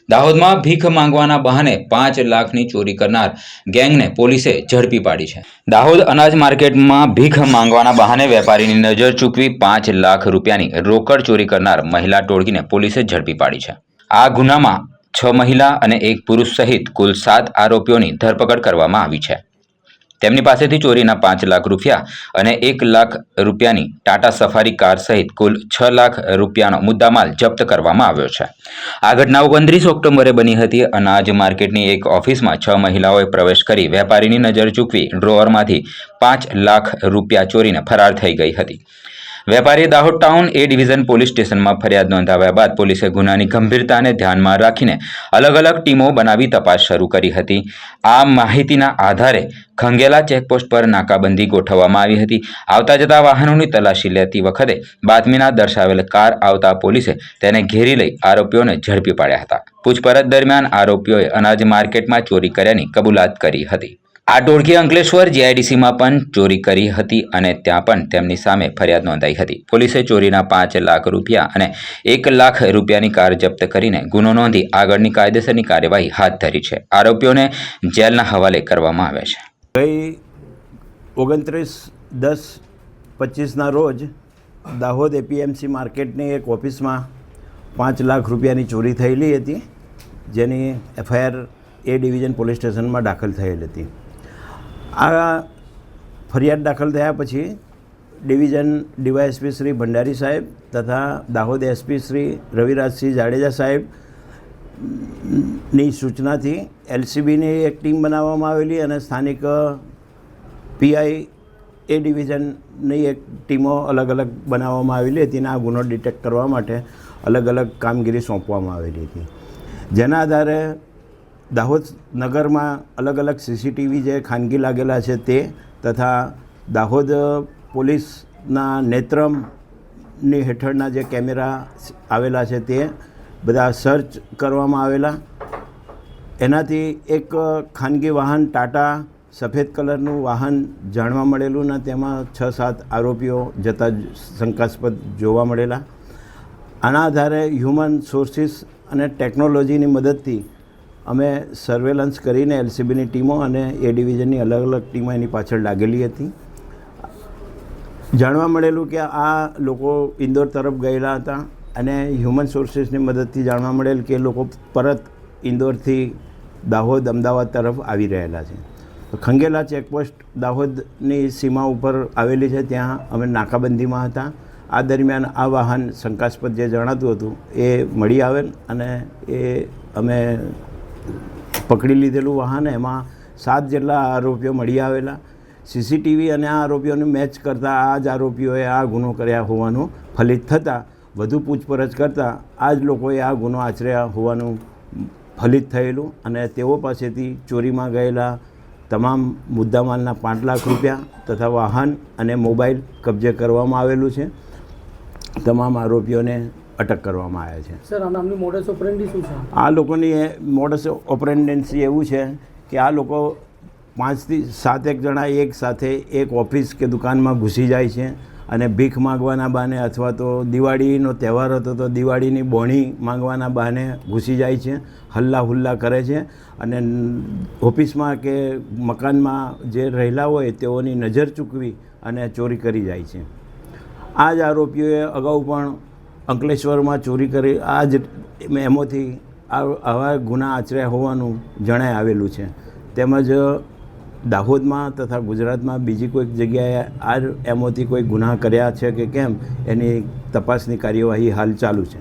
દાહોદમાં ભીખ માંગવાના બહાને 5 લાખની ચોરી કરનાર ગેંગને પોલીસે ઝડપી પાડી છે। દાહોદ અનાજ માર્કેટમાં ભીખ માંગવાના બહાને વેપારીની નજર ચૂકવી 5 લાખ રૂપિયાની રોકડ ચોરી કરનાર મહિલા ટોળકીને પોલીસે ઝડપી પાડી છે। આ ગુનામાં 6 મહિલા અને 1 પુરુષ સહિત કુલ 7 આરોપીઓની ધરપકડ કરવામાં આવી છે। તેમની પાસેથી ચોરીના 5 લાખ રૂપિયા અને 1 લાખ રૂપિયાની ટાટા સફારી કાર સહિત કુલ 6 લાખ રૂપિયાનો મુદ્દામાલ જપ્ત કરવામાં આવ્યો છે। આ ઘટના 29 ઓક્ટોબરે બની હતી। અનાજ માર્કેટની એક ઓફિસમાં 6 મહિલાઓએ પ્રવેશ કરી વેપારીની નજર ચૂકવી ડ્રોવરમાંથી 5 લાખ રૂપિયા ચોરીને ફરાર થઈ ગઈ હતી। વેપારીએ દાહોદ ટાઉન એ ડિવિઝન પોલીસ સ્ટેશનમાં ફરિયાદ નોંધાવ્યા બાદ પોલીસે ગુનાની ગંભીરતાને ધ્યાનમાં રાખીને અલગ અલગ ટીમો બનાવી તપાસ શરૂ કરી હતી। આ માહિતીના આધારે ખંગેલા ચેકપોસ્ટ પર નાકાબંધી ગોઠવવામાં આવી હતી। આવતા જતા વાહનોની તલાશી લેતી વખતે બાતમીના દર્શાવેલ કાર આવતા પોલીસે તેને ઘેરી લઈ આરોપીઓને ઝડપી પાડ્યા હતા। પૂછપરછ દરમિયાન આરોપીઓએ અનાજ માર્કેટમાં ચોરી કર્યાની કબૂલાત કરી હતી। આ ટોળકી અંકલેશ્વર જીઆઈડીસીમાં પણ ચોરી કરી હતી અને ત્યાં પણ તેમની સામે ફરિયાદ નોંધાઈ હતી। પોલીસે ચોરીના 5 લાખ રૂપિયા અને 1 લાખ રૂપિયાની કાર જપ્ત કરીને ગુનો નોંધી આગળની કાયદેસરની કાર્યવાહી હાથ ધરી છે। આરોપીઓને જેલના હવાલે કરવામાં આવે છે। ગઈ 29/10/25ના રોજ દાહોદ એપીએમસી માર્કેટની એક ઓફિસમાં 5 લાખ રૂપિયાની ચોરી થયેલી હતી, જેની એફઆઈઆર એ ડિવિઝન પોલીસ સ્ટેશનમાં દાખલ થયેલ હતી। આ ફરિયાદ દાખલ થયા પછી ડિવિઝન ડીવાયએસપી શ્રી ભંડારી સાહેબ તથા દાહોદ એસપી શ્રી રવિરાજસિંહ જાડેજા સાહેબની સૂચનાથી એલસીબીની એક ટીમ બનાવવામાં આવેલી અને સ્થાનિક પીઆઈ એ ડિવિઝનની એક ટીમો અલગ અલગ બનાવવામાં આવેલી હતી અને આ ગુનો ડિટેક્ટ કરવા માટે અલગ અલગ કામગીરી સોંપવામાં આવેલી હતી, જેના આધારે દાહોદ નગરમાં અલગ અલગ સીસીટીવી જે ખાનગી લાગેલા છે તે તથા દાહોદ પોલીસના નેત્રમની હેઠળના જે કેમેરા આવેલા છે તે બધા સર્ચ કરવામાં આવેલા। એનાથી એક ખાનગી વાહન ટાટા સફેદ કલરનું વાહન જાણવા મળેલું ને તેમાં 6-7 આરોપીઓ જતા શંકાસ્પદ જોવા મળેલા। આના આધારે હ્યુમન સોર્સિસ અને ટેકનોલોજીની મદદથી અમે સર્વેલન્સ કરીને એલસીબીની ટીમો અને એ ડિવિઝનની અલગ અલગ ટીમો એની પાછળ લાગેલી હતી। જાણવા મળેલું કે આ લોકો ઇન્દોર તરફ ગયેલા હતા અને હ્યુમન સોર્સિસની મદદથી જાણવા મળેલ કે એ લોકો પરત ઇન્દોરથી દાહોદ અમદાવાદ તરફ આવી રહેલા છે। તો ખંગેલા ચેકપોસ્ટ દાહોદની સીમા ઉપર આવેલી છે, ત્યાં અમે નાકાબંધીમાં હતા। આ દરમિયાન આ વાહન શંકાસ્પદ જે જણાતું હતું એ મળી આવેલ અને એ અમે પકડી લીધેલું વાહન, એમાં 7 જેટલા આરોપીઓ મળી આવેલા। સીસીટીવી અને આ આરોપીઓને મેચ કરતાં આ જ આરોપીઓએ આ ગુનો કર્યા હોવાનું ફલિત થતાં વધુ પૂછપરછ કરતાં આ જ લોકોએ આ ગુનો આચર્યા હોવાનું ફલિત થયેલું અને તેઓ પાસેથી ચોરીમાં ગયેલા તમામ મુદ્દામાલના 5 લાખ રૂપિયા તથા વાહન અને મોબાઈલ કબજે કરવામાં આવેલું છે। તમામ આરોપીઓને અટક કરવામાં આવ્યા છે। સર, આમની મોડસ ઓપરેન્ડી શું છે? આ લોકોની મોડસ ઓપરેન્ડન્સી એવું છે કે આ લોકો 5 થી 7 જણા એક સાથે એક ઓફિસ કે દુકાનમાં ઘૂસી જાય છે અને ભીખ માંગવાના બહાને અથવા તો દિવાળીનો તહેવાર હતો તો દિવાળીની બોણી માંગવાના બહાને ઘૂસી જાય છે, હલ્લા હુલ્લા કરે છે અને ઓફિસમાં કે મકાનમાં જે રહેલા હોય તેઓની નજર ચૂકવી અને ચોરી કરી જાય છે। આ જ આરોપીઓએ અગાઉ પણ અંકલેશ્વરમાં ચોરી કરી આ જ એમોથી આવા ગુના આચર્યા હોવાનું જણાઈ આવેલું છે। તેમજ દાહોદમાં તથા ગુજરાતમાં બીજી કોઈક જગ્યાએ આ એમોથી કોઈ ગુના કર્યા છે કે કેમ એની તપાસની કાર્યવાહી હાલ ચાલુ છે।